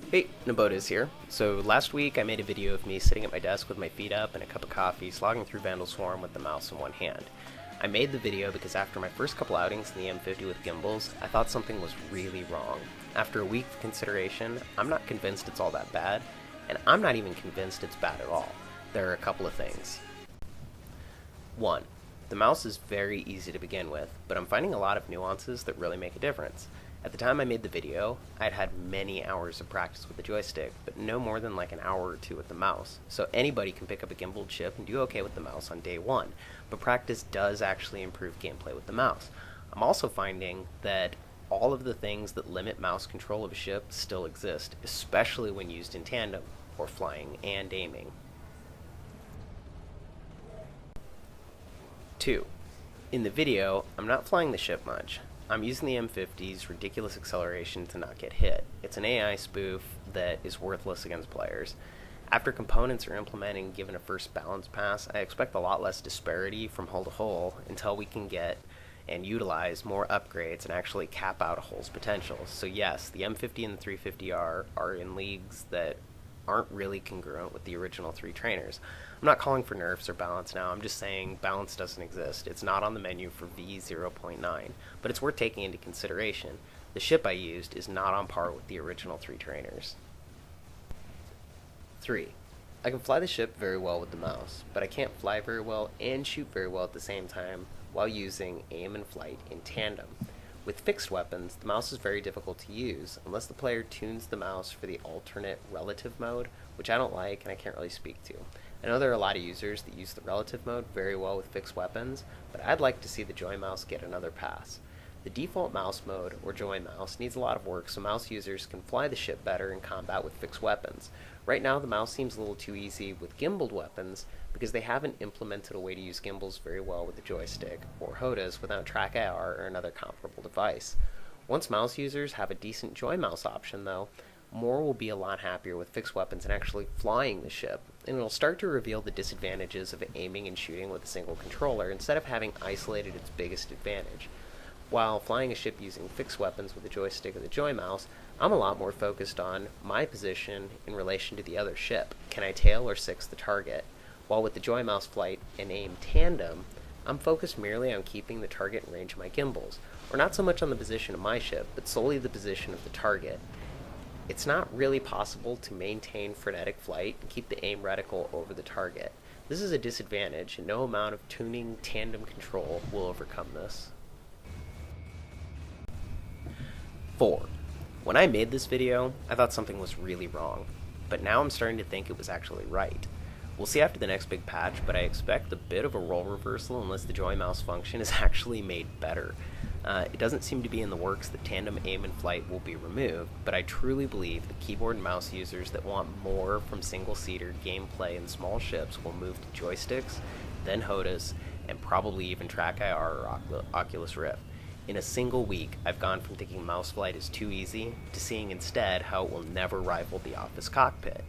Hey, Nabota's here. So last week I made a video of me sitting at my desk with my feet up and a cup of coffee, slogging through Vandal Swarm with the mouse in one hand. I made the video because after my first couple outings in the M50 with gimbals, I thought something was really wrong. After a week of consideration, I'm not convinced it's all that bad, and I'm not even convinced it's bad at all. There are a couple of things. 1. The mouse is very easy to begin with, but I'm finding a lot of nuances that really make a difference. At the time I made the video, I'd had many hours of practice with the joystick, but no more than like an hour or two with the mouse. So anybody can pick up a gimbal chip and do okay with the mouse on day one, but practice does actually improve gameplay with the mouse. I'm also finding that all of the things that limit mouse control of a ship still exist, especially when used in tandem, or flying and aiming. 2. In the video, I'm not flying the ship much. I'm using the M50's ridiculous acceleration to not get hit. It's an AI spoof that is worthless against players. After components are implemented given a first balance pass, I expect a lot less disparity from hull to hull until we can get and utilize more upgrades and actually cap out a hull's potential. So yes, the M50 and the 350R are in leagues that aren't really congruent with the original three trainers. I'm not calling for nerfs or balance now, I'm just saying balance doesn't exist. It's not on the menu for V09, but it's worth taking into consideration. The ship I used is not on par with the original three trainers. 3. I can fly the ship very well with the mouse, but I can't fly very well and shoot very well at the same time while using aim and flight in tandem. With fixed weapons, the mouse is very difficult to use unless the player tunes the mouse for the alternate relative mode, which I don't like and I can't really speak to. I know there are a lot of users that use the relative mode very well with fixed weapons, but I'd like to see the joy mouse get another pass. The default mouse mode, or joy mouse, needs a lot of work so mouse users can fly the ship better in combat with fixed weapons. Right now the mouse seems a little too easy with gimbaled weapons because they haven't implemented a way to use gimbals very well with the joystick, or HOTAs without track AR or another comparable device. Once mouse users have a decent joy mouse option though, more will be a lot happier with fixed weapons and actually flying the ship, and it'll start to reveal the disadvantages of aiming and shooting with a single controller instead of having isolated its biggest advantage. While flying a ship using fixed weapons with the joystick or the joy mouse, I'm a lot more focused on my position in relation to the other ship. Can I tail or six the target? While with the joy mouse flight and aim tandem, I'm focused merely on keeping the target in range of my gimbals, or not so much on the position of my ship, but solely the position of the target. It's not really possible to maintain frenetic flight and keep the aim reticle over the target. This is a disadvantage, and no amount of tuning tandem control will overcome this. 4. When I made this video, I thought something was really wrong, but now I'm starting to think it was actually right. We'll see after the next big patch, but I expect a bit of a role reversal unless the joy mouse function is actually made better. It doesn't seem to be in the works that tandem aim and flight will be removed, but I truly believe that keyboard and mouse users that want more from single-seater gameplay in small ships will move to joysticks, then HOTAs, and probably even track IR or Oculus Rift. In a single week, I've gone from thinking mouse flight is too easy to seeing instead how it will never rival the office cockpit.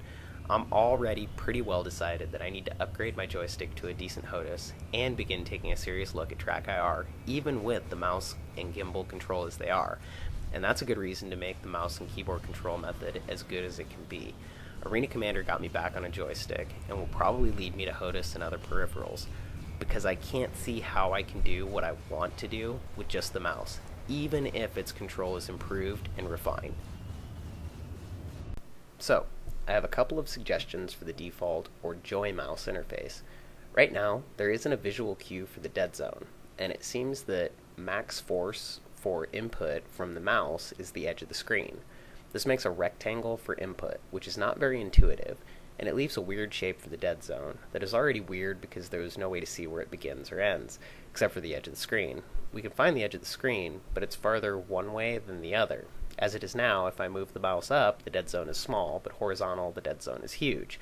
I'm already pretty well decided that I need to upgrade my joystick to a decent HOTAS and begin taking a serious look at track IR, even with the mouse and gimbal control as they are. And that's a good reason to make the mouse and keyboard control method as good as it can be. Arena Commander got me back on a joystick and will probably lead me to HOTAS and other peripherals, because I can't see how I can do what I want to do with just the mouse, even if its control is improved and refined. So, I have a couple of suggestions for the default or joy mouse interface. Right now, there isn't a visual cue for the dead zone, and it seems that max force for input from the mouse is the edge of the screen. This makes a rectangle for input, which is not very intuitive, and it leaves a weird shape for the dead zone that is already weird because there is no way to see where it begins or ends, except for the edge of the screen. We can find the edge of the screen, but it's farther one way than the other. As it is now, if I move the mouse up, the dead zone is small, but horizontal, the dead zone is huge.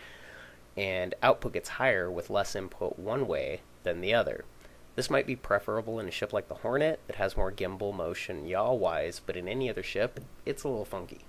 And output gets higher with less input one way than the other. This might be preferable in a ship like the Hornet that has more gimbal motion yaw-wise, but in any other ship, it's a little funky.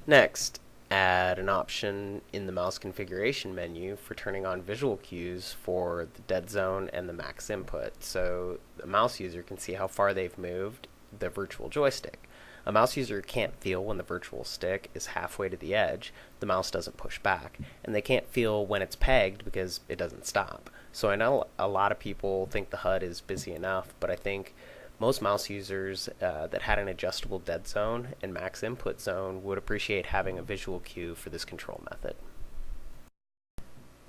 Next, add an option in the mouse configuration menu for turning on visual cues for the dead zone and the max input, so the mouse user can see how far they've moved the virtual joystick. A mouse user can't feel when the virtual stick is halfway to the edge, the mouse doesn't push back, and they can't feel when it's pegged because it doesn't stop. So I know a lot of people think the HUD is busy enough, but I think most mouse users that had an adjustable dead zone and max input zone would appreciate having a visual cue for this control method.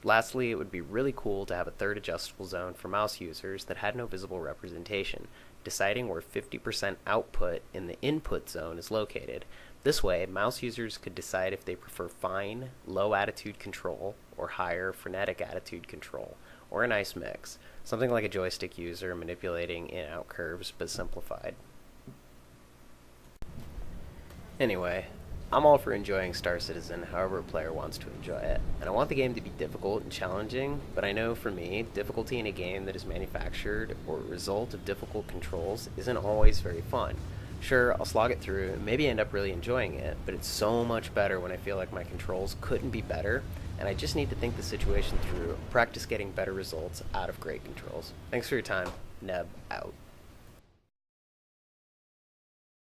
Lastly, it would be really cool to have a third adjustable zone for mouse users that had no visible representation, deciding where 50% output in the input zone is located. This way, mouse users could decide if they prefer fine, low attitude control, or higher, frenetic attitude control, or a nice mix, something like a joystick user manipulating in-out curves but simplified. Anyway, I'm all for enjoying Star Citizen however a player wants to enjoy it, and I want the game to be difficult and challenging, but I know for me, difficulty in a game that is manufactured or a result of difficult controls isn't always very fun. Sure, I'll slog it through and maybe end up really enjoying it, but it's so much better when I feel like my controls couldn't be better, and I just need to think the situation through, practice getting better results out of great controls. Thanks for your time. Neb out.